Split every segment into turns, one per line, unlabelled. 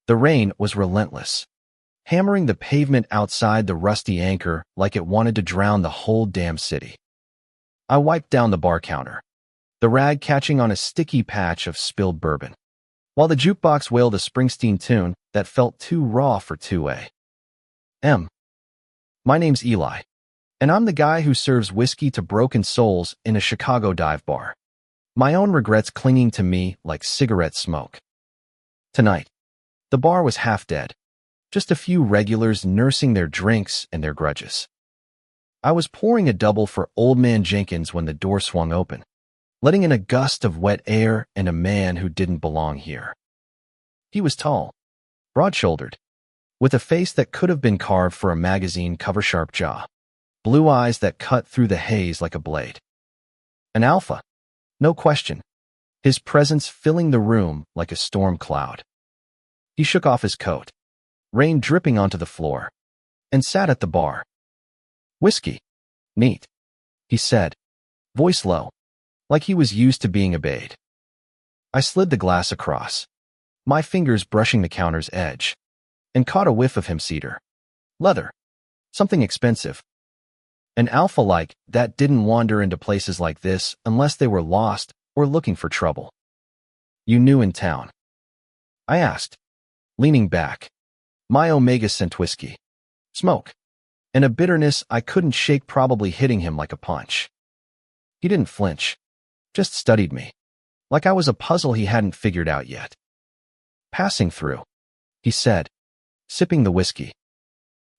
The rain was relentless, hammering the pavement outside the rusty anchor like it wanted to drown the whole damn city. I wiped down the bar counter, the rag catching on a sticky patch of spilled bourbon, while the jukebox wailed a Springsteen tune that felt too raw for 2A. My name's Eli, and I'm the guy who serves whiskey to broken souls in a Chicago dive bar. My own regrets clinging to me like cigarette smoke. Tonight, the bar was half dead, just a few regulars nursing their drinks and their grudges. I was pouring a double for Old Man Jenkins when the door swung open, letting in a gust of wet air and a man who didn't belong here. He was tall, broad-shouldered, with a face that could have been carved for a magazine cover, sharp jaw, blue eyes that cut through the haze like a blade. An alpha, no question, his presence filling the room like a storm cloud. He shook off his coat, rain dripping onto the floor, and sat at the bar. "Whiskey. Neat," he said, voice low, like he was used to being obeyed. I slid the glass across, my fingers brushing the counter's edge, and caught a whiff of hemp cedar. Leather. Something expensive. An alpha like that didn't wander into places like this unless they were lost or looking for trouble. "You new in town?" I asked, leaning back, my Omega scent whiskey, smoke, and a bitterness I couldn't shake probably hitting him like a punch. He didn't flinch, just studied me, like I was a puzzle he hadn't figured out yet. "Passing through," he said, sipping the whiskey.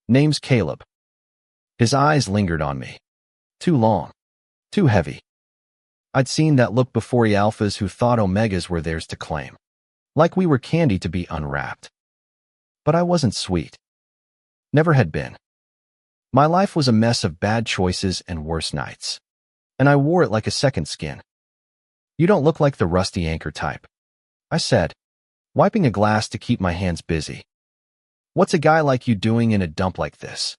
"Name's Caleb." His eyes lingered on me. Too long, too heavy. I'd seen that look before. Alphas who thought Omegas were theirs to claim, like we were candy to be unwrapped. But I wasn't sweet. Never had been. My life was a mess of bad choices and worse nights, and I wore it like a second skin. "You don't look like the rusty anchor type," I said, wiping a glass to keep my hands busy. "What's a guy like you doing in a dump like this?"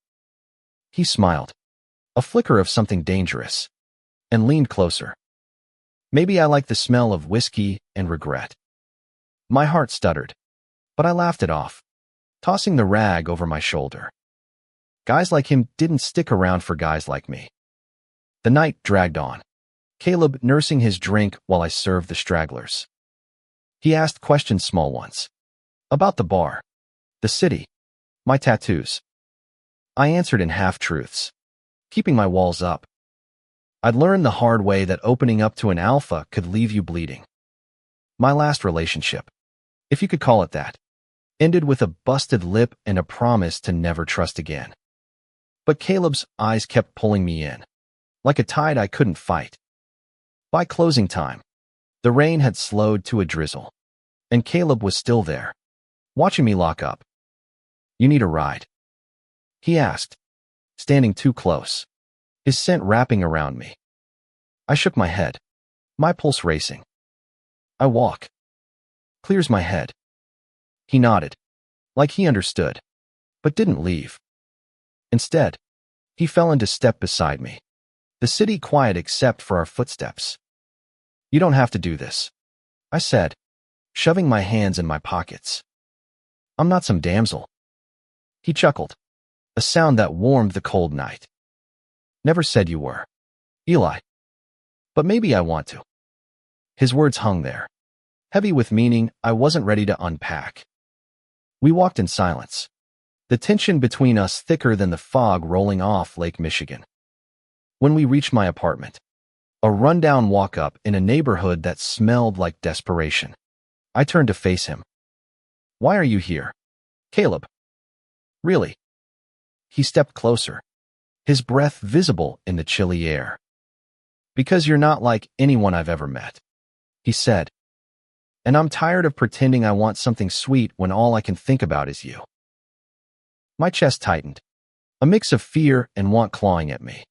He smiled, a flicker of something dangerous, and leaned closer. "Maybe I like the smell of whiskey and regret." My heart stuttered, but I laughed it off, tossing the rag over my shoulder. Guys like him didn't stick around for guys like me. The night dragged on, Caleb nursing his drink while I served the stragglers. He asked questions, small ones, about the bar, the city, my tattoos. I answered in half-truths, keeping my walls up. I'd learned the hard way that opening up to an alpha could leave you bleeding. My last relationship, if you could call it that, ended with a busted lip and a promise to never trust again. But Caleb's eyes kept pulling me in, like a tide I couldn't fight. By closing time, the rain had slowed to a drizzle, and Caleb was still there, watching me lock up. "You need a ride?" he asked, standing too close, his scent wrapping around me. I shook my head, my pulse racing. "I walk." "Clears my head." He nodded, like he understood, but didn't leave. Instead, he fell into step beside me, the city quiet except for our footsteps. "You don't have to do this," I said, shoving my hands in my pockets. "I'm not some damsel." He chuckled, a sound that warmed the cold night. "Never said you were, Eli. But maybe I want to." His words hung there, heavy with meaning I wasn't ready to unpack. We walked in silence, the tension between us thicker than the fog rolling off Lake Michigan. When we reached my apartment, a rundown walk-up in a neighborhood that smelled like desperation, I turned to face him. "Why are you here, Caleb?" "Really?" He stepped closer, his breath visible in the chilly air. "Because you're not like anyone I've ever met," he said. "And I'm tired of pretending I want something sweet when all I can think about is you." My chest tightened, a mix of fear and want clawing at me.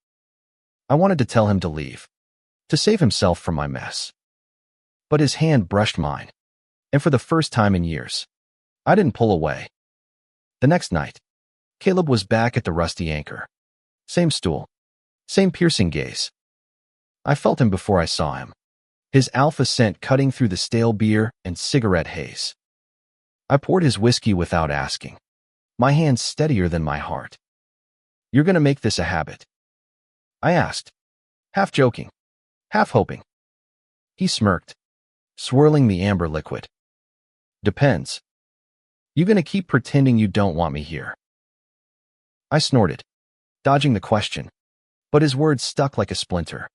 I wanted to tell him to leave, to save himself from my mess. But his hand brushed mine, and for the first time in years, I didn't pull away. The next night, Caleb was back at the rusty anchor. Same stool, same piercing gaze. I felt him before I saw him, his alpha scent cutting through the stale beer and cigarette haze. I poured his whiskey without asking, my hands steadier than my heart. "You're gonna make this a habit?" I asked, half joking, half hoping. He smirked, swirling the amber liquid. "Depends. You gonna keep pretending you don't want me here?" I snorted, dodging the question, but his words stuck like a splinter.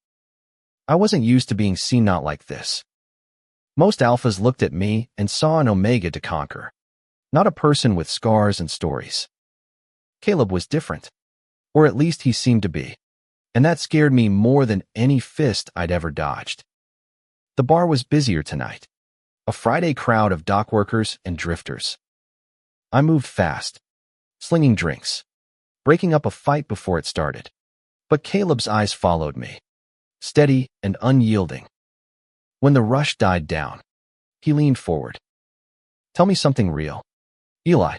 I wasn't used to being seen not like this. Most alphas looked at me and saw an omega to conquer, not a person with scars and stories. Caleb was different, or at least he seemed to be, and that scared me more than any fist I'd ever dodged. The bar was busier tonight, a Friday crowd of dock workers and drifters. I moved fast, slinging drinks, breaking up a fight before it started. But Caleb's eyes followed me, steady and unyielding. When the rush died down, he leaned forward. "Tell me something real. Eli,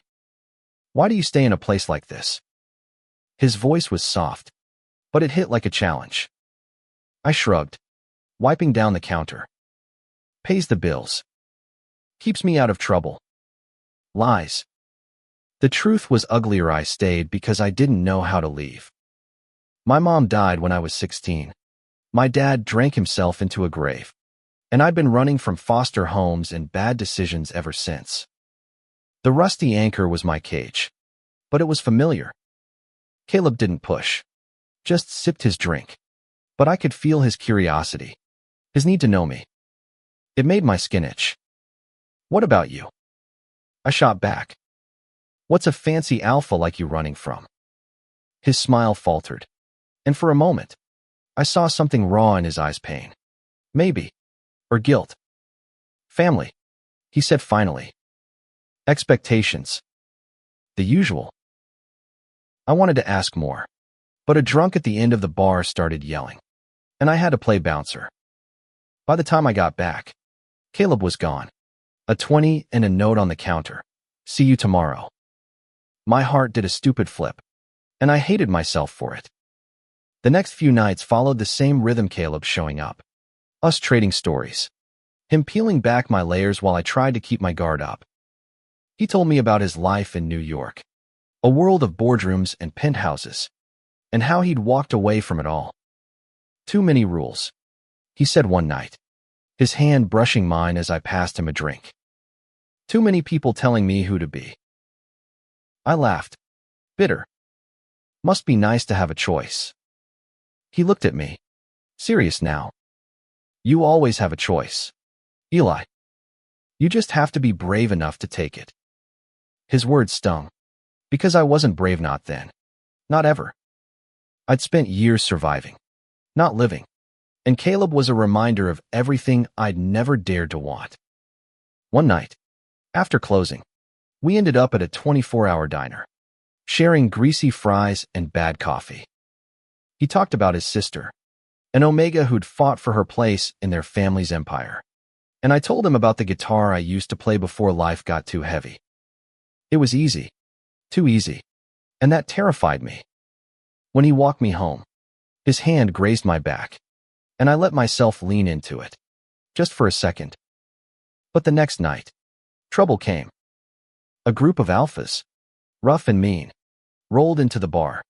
why do you stay in a place like this?" His voice was soft, but it hit like a challenge. I shrugged, wiping down the counter. "Pays the bills. Keeps me out of trouble." Lies. The truth was uglier. I stayed because I didn't know how to leave. My mom died when I was 16. My dad drank himself into a grave, and I'd been running from foster homes and bad decisions ever since. The rusty anchor was my cage, but it was familiar. Caleb didn't push, just sipped his drink, but I could feel his curiosity, his need to know me. It made my skin itch. "What about you?" I shot back. "What's a fancy alpha like you running from?" His smile faltered, and for a moment, I saw something raw in his eyes. Pain, maybe, or guilt. "Family," he said finally. "Expectations. The usual." I wanted to ask more, but a drunk at the end of the bar started yelling, and I had to play bouncer. By the time I got back, Caleb was gone. A 20 and a note on the counter. "See you tomorrow." My heart did a stupid flip, and I hated myself for it. The next few nights followed the same rhythm. Caleb showing up, us trading stories, him peeling back my layers while I tried to keep my guard up. He told me about his life in New York, a world of boardrooms and penthouses, and how he'd walked away from it all. "Too many rules," he said one night, his hand brushing mine as I passed him a drink. "Too many people telling me who to be." I laughed, bitter. Must be nice to have a choice. He looked at me, serious now. "You always have a choice, Eli. You just have to be brave enough to take it." His words stung, because I wasn't brave, not then, not ever. I'd spent years surviving, not living, and Caleb was a reminder of everything I'd never dared to want. One night, after closing, we ended up at a 24-hour diner, sharing greasy fries and bad coffee. He talked about his sister, an omega who'd fought for her place in their family's empire, and I told him about the guitar I used to play before life got too heavy. It was easy, too easy, and that terrified me. When he walked me home, his hand grazed my back, and I let myself lean into it, just for a second. But the next night, trouble came. A group of alphas, rough and mean, rolled into the bar,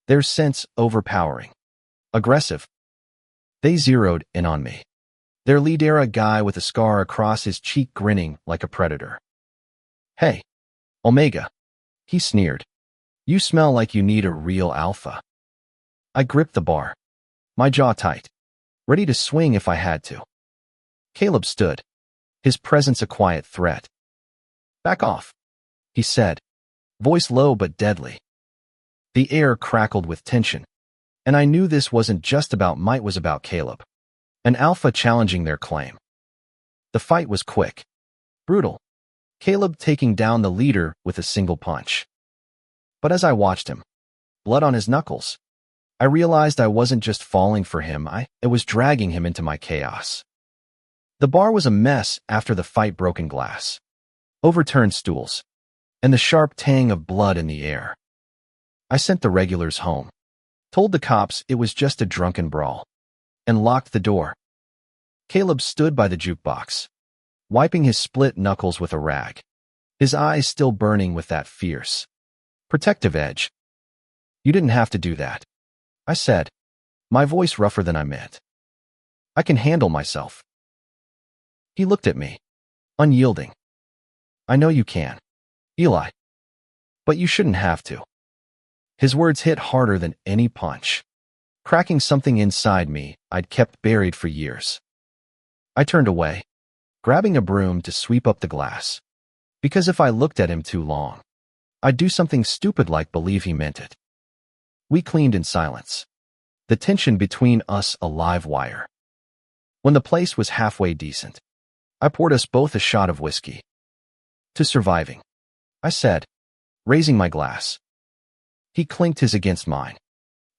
their sense overpowering, aggressive. They zeroed in on me, their leader, a guy with a scar across his cheek, grinning like a predator. "Hey, Omega," he sneered. "You smell like you need a real alpha." I gripped the bar, my jaw tight, ready to swing if I had to. Caleb stood, his presence a quiet threat. "Back off," he said, voice low but deadly. The air crackled with tension, and I knew this wasn't just about might, was about Caleb, an alpha challenging their claim. The fight was quick, brutal, Caleb taking down the leader with a single punch. But as I watched him, blood on his knuckles, I realized I wasn't just falling for him, I was dragging him into my chaos. The bar was a mess after the fight. Broken glass, overturned stools, and the sharp tang of blood in the air. I sent the regulars home, told the cops it was just a drunken brawl, and locked the door. Caleb stood by the jukebox, wiping his split knuckles with a rag, his eyes still burning with that fierce, protective edge. "You didn't have to do that," I said, my voice rougher than I meant. "I can handle myself." He looked at me, unyielding. "I know you can, Eli. But you shouldn't have to." His words hit harder than any punch, cracking something inside me I'd kept buried for years. I turned away, grabbing a broom to sweep up the glass, because if I looked at him too long, I'd do something stupid like believe he meant it. We cleaned in silence, the tension between us a live wire. When the place was halfway decent, I poured us both a shot of whiskey. "To surviving," I said, raising my glass. He clinked his against mine,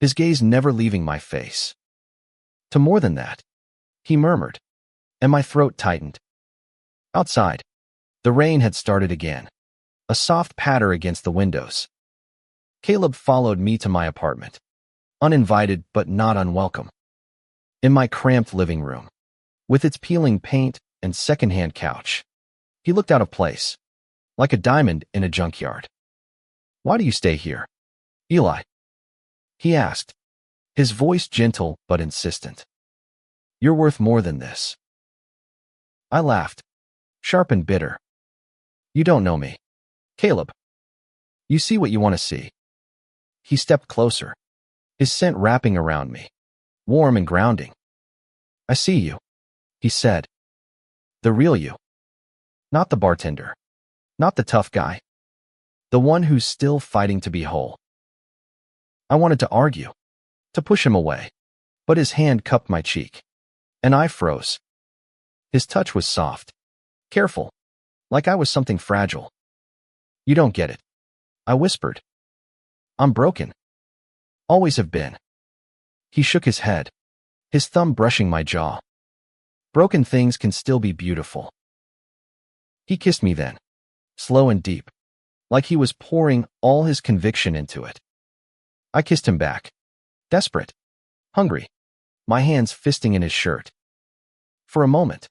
his gaze never leaving my face. "To more than that," he murmured, and my throat tightened. Outside, the rain had started again, a soft patter against the windows. Caleb followed me to my apartment, uninvited but not unwelcome. In my cramped living room, with its peeling paint and secondhand couch, he looked out of place, like a diamond in a junkyard. "Why do you stay here, Eli?" he asked, his voice gentle but insistent. "You're worth more than this." I laughed, sharp and bitter. "You don't know me, Caleb. You see what you want to see." He stepped closer, his scent wrapping around me, warm and grounding. "I see you," he said. "The real you. Not the bartender. Not the tough guy. The one who's still fighting to be whole." I wanted to argue, to push him away, but his hand cupped my cheek, and I froze. His touch was soft, careful, like I was something fragile. "You don't get it," I whispered. "I'm broken. Always have been." He shook his head, his thumb brushing my jaw. "Broken things can still be beautiful." He kissed me then, slow and deep, like he was pouring all his conviction into it. I kissed him back, desperate, hungry, my hands fisting in his shirt. For a moment,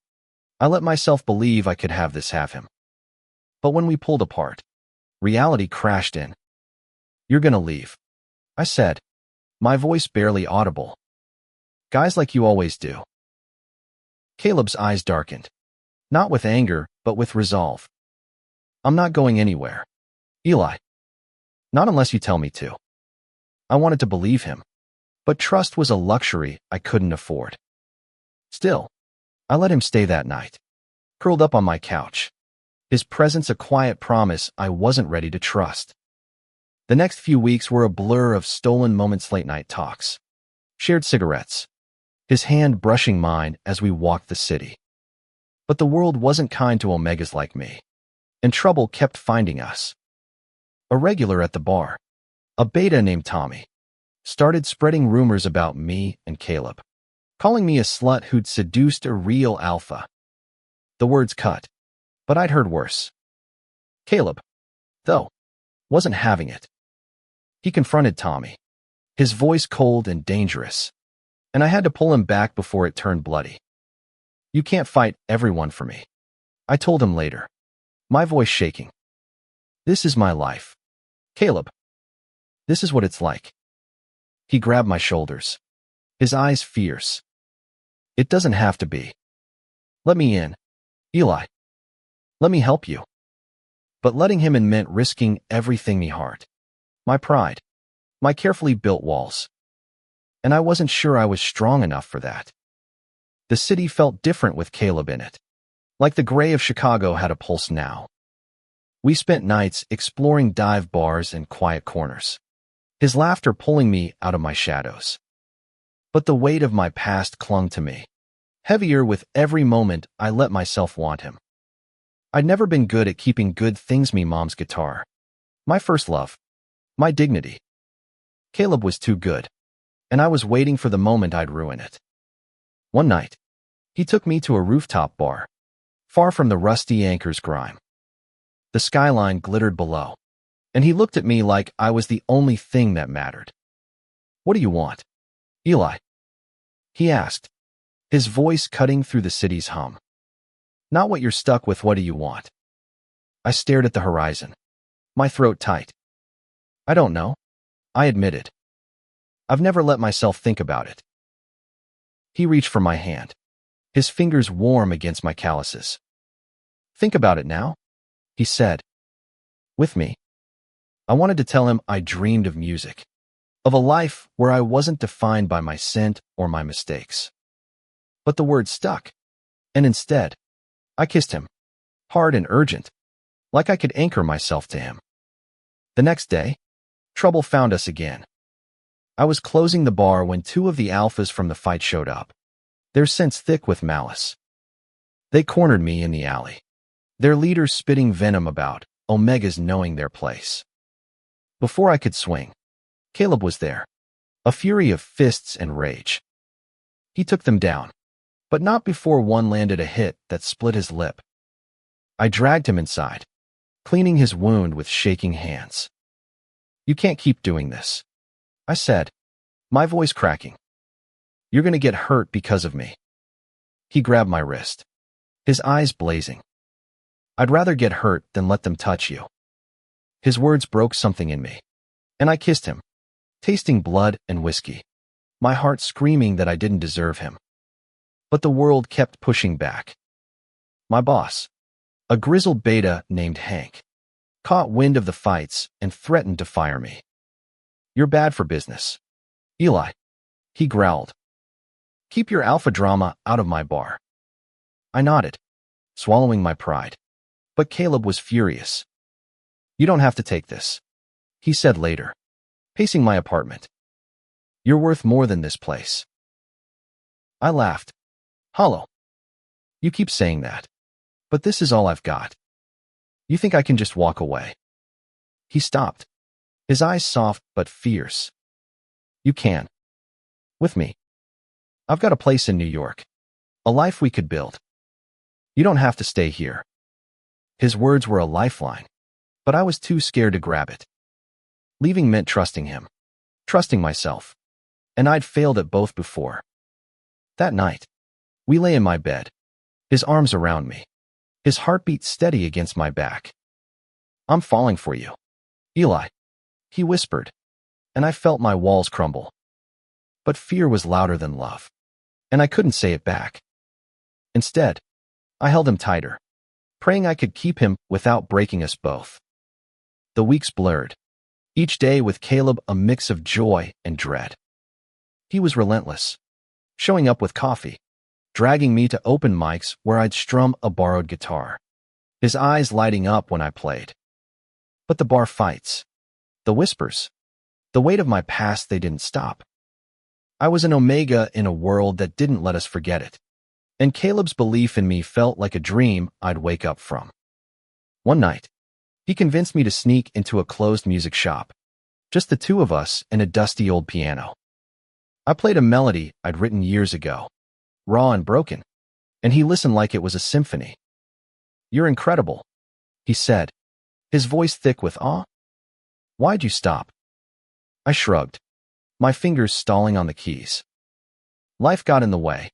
I let myself believe I could have him. But when we pulled apart, reality crashed in. "You're gonna leave," I said, my voice barely audible. "Guys like you always do." Caleb's eyes darkened, not with anger, but with resolve. "I'm not going anywhere, Eli. Not unless you tell me to." I wanted to believe him, but trust was a luxury I couldn't afford. Still, I let him stay that night, curled up on my couch, his presence a quiet promise I wasn't ready to trust. The next few weeks were a blur of stolen moments, late-night talks, shared cigarettes, his hand brushing mine as we walked the city. But the world wasn't kind to Omegas like me, and trouble kept finding us. A regular at the bar, a beta named Tommy, started spreading rumors about me and Caleb, calling me a slut who'd seduced a real alpha. The words cut, but I'd heard worse. Caleb, though, wasn't having it. He confronted Tommy, his voice cold and dangerous, and I had to pull him back before it turned bloody. "You can't fight everyone for me," I told him later, my voice shaking. "This is my life, Caleb. This is what it's like." He grabbed my shoulders, his eyes fierce. "It doesn't have to be. Let me in, Eli. Let me help you." But letting him in meant risking everything, my heart, my pride, my carefully built walls. And I wasn't sure I was strong enough for that. The city felt different with Caleb in it, like the gray of Chicago had a pulse now. We spent nights exploring dive bars and quiet corners, his laughter pulling me out of my shadows. But the weight of my past clung to me, heavier with every moment I let myself want him. I'd never been good at keeping good things, me mom's guitar, my first love, my dignity. Caleb was too good, and I was waiting for the moment I'd ruin it. One night, he took me to a rooftop bar, far from the rusty anchor's grime. The skyline glittered below, and he looked at me like I was the only thing that mattered. "What do you want, Eli?" he asked, his voice cutting through the city's hum. "Not what you're stuck with, what do you want?" I stared at the horizon, my throat tight. I don't know, I admitted. I've never let myself think about it. He reached for my hand, his fingers warm against my calluses. Think about it now, he said. With me. I wanted to tell him I dreamed of music, of a life where I wasn't defined by my scent or my mistakes. But the word stuck, and instead, I kissed him, hard and urgent, like I could anchor myself to him. The next day, trouble found us again. I was closing the bar when two of the alphas from the fight showed up, their scents thick with malice. They cornered me in the alley, their leaders spitting venom about, Omegas knowing their place. Before I could swing, Caleb was there, a fury of fists and rage. He took them down, but not before one landed a hit that split his lip. I dragged him inside, cleaning his wound with shaking hands. You can't keep doing this, I said, my voice cracking. You're going to get hurt because of me. He grabbed my wrist, his eyes blazing. I'd rather get hurt than let them touch you. His words broke something in me, and I kissed him, tasting blood and whiskey, my heart screaming that I didn't deserve him. But the world kept pushing back. My boss, a grizzled beta named Hank, caught wind of the fights and threatened to fire me. You're bad for business, Eli, he growled. Keep your alpha drama out of my bar. I nodded, swallowing my pride. But Caleb was furious. You don't have to take this, he said later, pacing my apartment. You're worth more than this place. I laughed. Hollow. You keep saying that, but this is all I've got. You think I can just walk away? He stopped, his eyes soft but fierce. You can. With me. I've got a place in New York, a life we could build. You don't have to stay here. His words were a lifeline, but I was too scared to grab it. Leaving meant trusting him, trusting myself, and I'd failed at both before. That night, we lay in my bed, his arms around me, his heartbeat steady against my back. I'm falling for you, Eli, he whispered, and I felt my walls crumble. But fear was louder than love, and I couldn't say it back. Instead, I held him tighter, praying I could keep him without breaking us both. The weeks blurred, each day with Caleb a mix of joy and dread. He was relentless, showing up with coffee, dragging me to open mics where I'd strum a borrowed guitar, his eyes lighting up when I played. But the bar fights, the whispers, the weight of my past, they didn't stop. I was an Omega in a world that didn't let us forget it. And Caleb's belief in me felt like a dream I'd wake up from. One night, he convinced me to sneak into a closed music shop, just the two of us and a dusty old piano. I played a melody I'd written years ago, raw and broken, and he listened like it was a symphony. You're incredible, he said, his voice thick with awe. Why'd you stop? I shrugged, my fingers stalling on the keys. Life got in the way.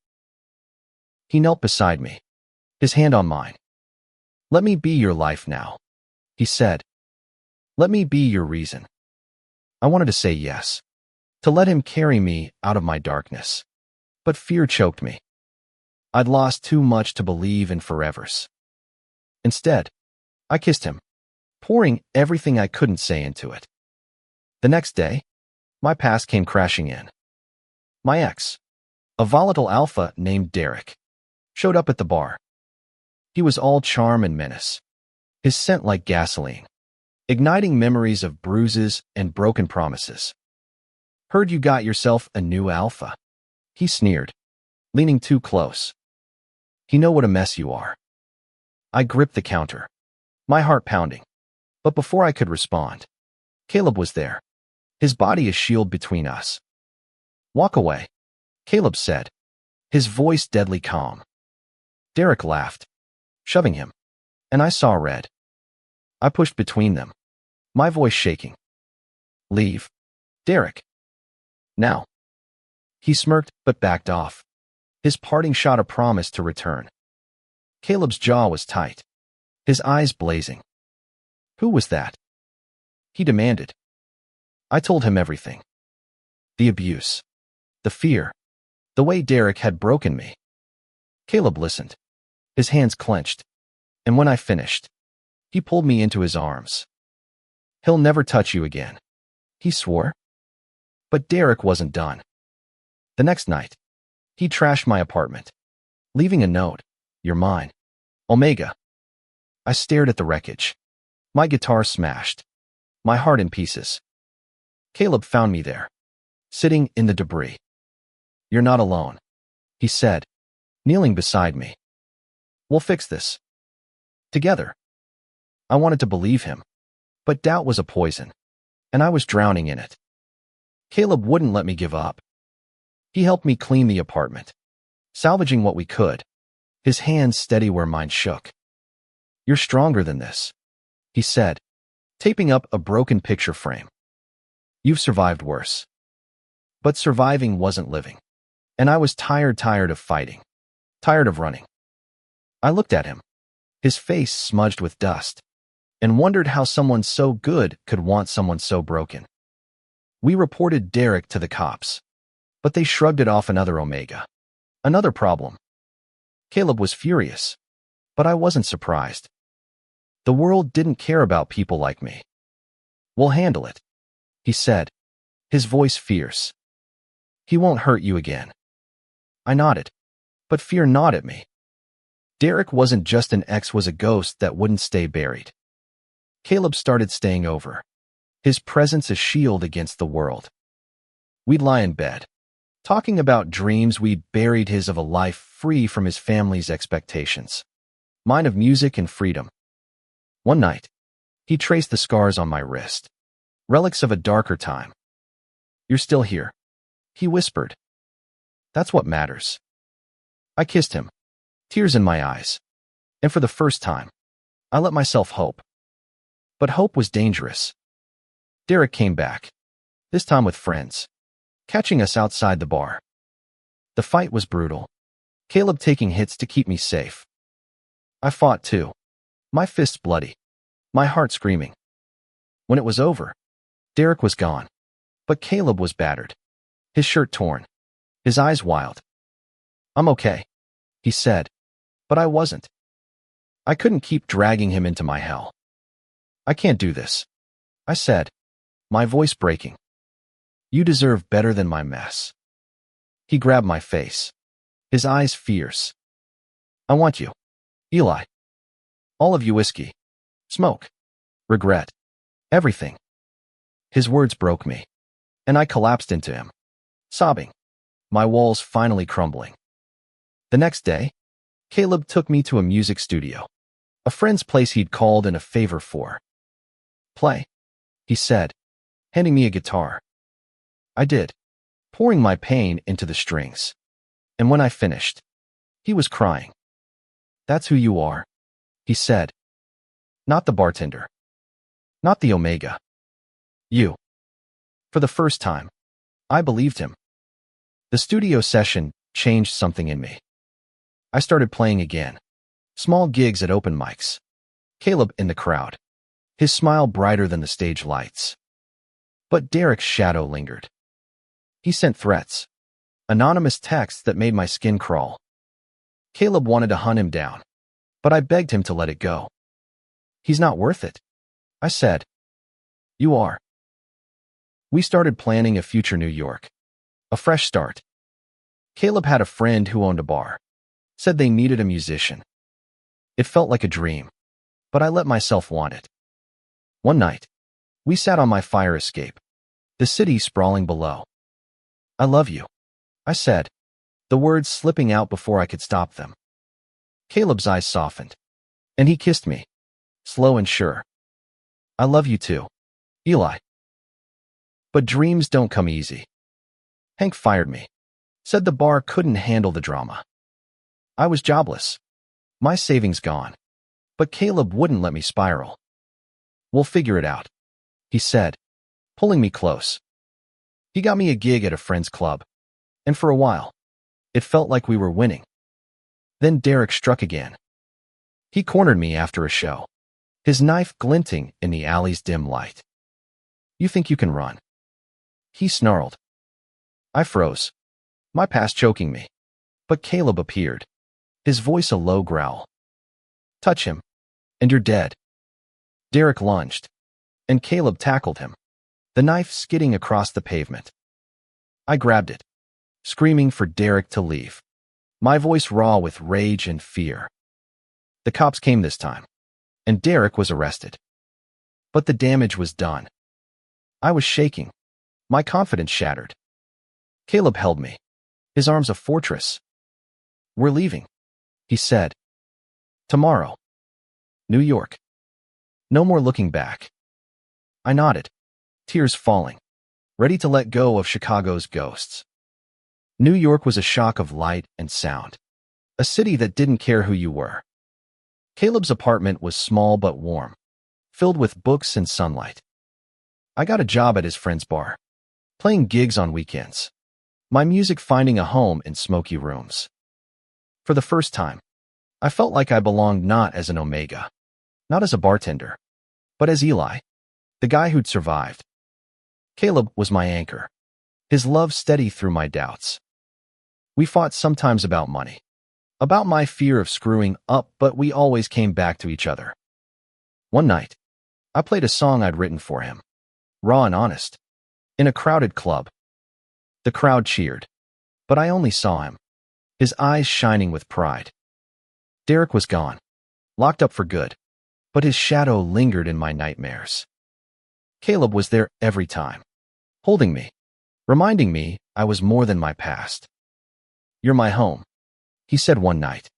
He knelt beside me, his hand on mine. Let me be your life now, he said. Let me be your reason. I wanted to say yes, to let him carry me out of my darkness. But fear choked me. I'd lost too much to believe in forevers. Instead, I kissed him, pouring everything I couldn't say into it. The next day, my past came crashing in. My ex, a volatile alpha named Derek, showed up at the bar. He was all charm and menace, his scent like gasoline, igniting memories of bruises and broken promises. Heard you got yourself a new alpha, he sneered, leaning too close. You know what a mess you are. I gripped the counter, my heart pounding. But before I could respond, Caleb was there, his body a shield between us. Walk away, Caleb said, his voice deadly calm. Derek laughed, shoving him, and I saw red. I pushed between them, my voice shaking. Leave, Derek. Now. He smirked but backed off, his parting shot a promise to return. Caleb's jaw was tight, his eyes blazing. Who was that? He demanded. I told him everything. The abuse. The fear. The way Derek had broken me. Caleb listened. His hands clenched. And when I finished, he pulled me into his arms. He'll never touch you again, he swore. But Derek wasn't done. The next night, he trashed my apartment, leaving a note. You're mine. Omega. I stared at the wreckage. My guitar smashed. My heart in pieces. Caleb found me there, sitting in the debris. You're not alone, he said, kneeling beside me. We'll fix this. Together. I wanted to believe him, but doubt was a poison, and I was drowning in it. Caleb wouldn't let me give up. He helped me clean the apartment, salvaging what we could, his hands steady where mine shook. You're stronger than this, he said, taping up a broken picture frame. You've survived worse. But surviving wasn't living, and I was tired of fighting, tired of running. I looked at him, his face smudged with dust, and wondered how someone so good could want someone so broken. We reported Derek to the cops, but they shrugged it off. Another Omega. Another problem. Caleb was furious, but I wasn't surprised. The world didn't care about people like me. We'll handle it, he said, his voice fierce. He won't hurt you again. I nodded, but fear gnawed at me. Derek wasn't just an ex, was a ghost that wouldn't stay buried. Caleb started staying over, his presence a shield against the world. We'd lie in bed, talking about dreams we'd buried, his of a life free from his family's expectations, mine of music and freedom. One night, he traced the scars on my wrist, relics of a darker time. You're still here, he whispered. That's what matters. I kissed him, tears in my eyes, and for the first time, I let myself hope. But hope was dangerous. Derek came back, this time with friends, catching us outside the bar. The fight was brutal, Caleb taking hits to keep me safe. I fought too, my fists bloody, my heart screaming. When it was over, Derek was gone, but Caleb was battered, his shirt torn, his eyes wild. I'm okay, he said, but I wasn't. I couldn't keep dragging him into my hell. I can't do this, I said, my voice breaking. You deserve better than my mess. He grabbed my face, his eyes fierce. I want you, Eli. All of you, whiskey, smoke, regret, everything. His words broke me, and I collapsed into him, sobbing, my walls finally crumbling. The next day, Caleb took me to a music studio, a friend's place he'd called in a favor for. Play, he said, handing me a guitar. I did, pouring my pain into the strings. And when I finished, he was crying. That's who you are, he said. Not the bartender. Not the Omega. You. For the first time, I believed him. The studio session changed something in me. I started playing again. Small gigs at open mics. Caleb in the crowd, his smile brighter than the stage lights. But Derek's shadow lingered. He sent threats, anonymous texts that made my skin crawl. Caleb wanted to hunt him down, but I begged him to let it go. He's not worth it, I said. You are. We started planning a future New York, a fresh start. Caleb had a friend who owned a bar, said they needed a musician. It felt like a dream, but I let myself want it. One night, we sat on my fire escape, the city sprawling below. I love you, I said, the words slipping out before I could stop them. Caleb's eyes softened, and he kissed me, slow and sure. I love you too, Eli. But dreams don't come easy. Hank fired me, said the bar couldn't handle the drama. I was jobless, my savings gone, but Caleb wouldn't let me spiral. We'll figure it out, he said, pulling me close. He got me a gig at a friend's club, and for a while, it felt like we were winning. Then Derek struck again. He cornered me after a show, his knife glinting in the alley's dim light. "You think you can run?" he snarled. I froze, my past choking me. But Caleb appeared, his voice a low growl. "Touch him, and you're dead." Derek lunged, and Caleb tackled him, the knife skidding across the pavement. I grabbed it, screaming for Derek to leave, my voice raw with rage and fear. The cops came this time, and Derek was arrested. But the damage was done. I was shaking, my confidence shattered. Caleb held me, his arms a fortress. "We're leaving," he said. "Tomorrow. New York. No more looking back." I nodded, tears falling, ready to let go of Chicago's ghosts. New York was a shock of light and sound, a city that didn't care who you were. Caleb's apartment was small but warm, filled with books and sunlight. I got a job at his friend's bar, playing gigs on weekends, my music finding a home in smoky rooms. For the first time, I felt like I belonged not as an Omega, not as a bartender, but as Eli, the guy who'd survived. Caleb was my anchor, his love steady through my doubts. We fought sometimes about money, about my fear of screwing up, but we always came back to each other. One night, I played a song I'd written for him, raw and honest, in a crowded club. The crowd cheered, but I only saw him, his eyes shining with pride. Derek was gone, locked up for good, but his shadow lingered in my nightmares. Caleb was there every time, holding me, reminding me I was more than my past. "You're my home," he said one night,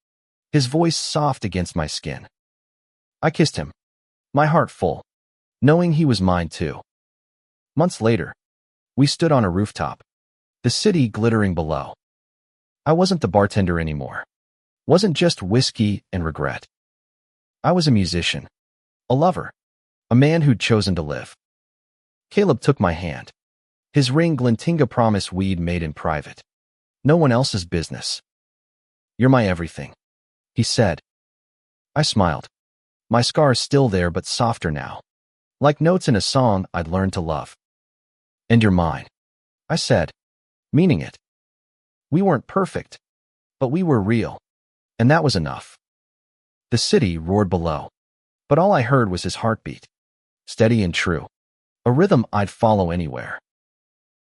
his voice soft against my skin. I kissed him, my heart full, knowing he was mine too. Months later, we stood on a rooftop, the city glittering below. I wasn't the bartender anymore, wasn't just whiskey and regret. I was a musician, a lover, a man who'd chosen to live. Caleb took my hand, his ring glinting a promise we'd made in private. No one else's business. "You're my everything," he said. I smiled, my scars still there but softer now, like notes in a song I'd learned to love. "And you're mine," I said, meaning it. We weren't perfect, but we were real, and that was enough. The city roared below, but all I heard was his heartbeat, steady and true, a rhythm I'd follow anywhere.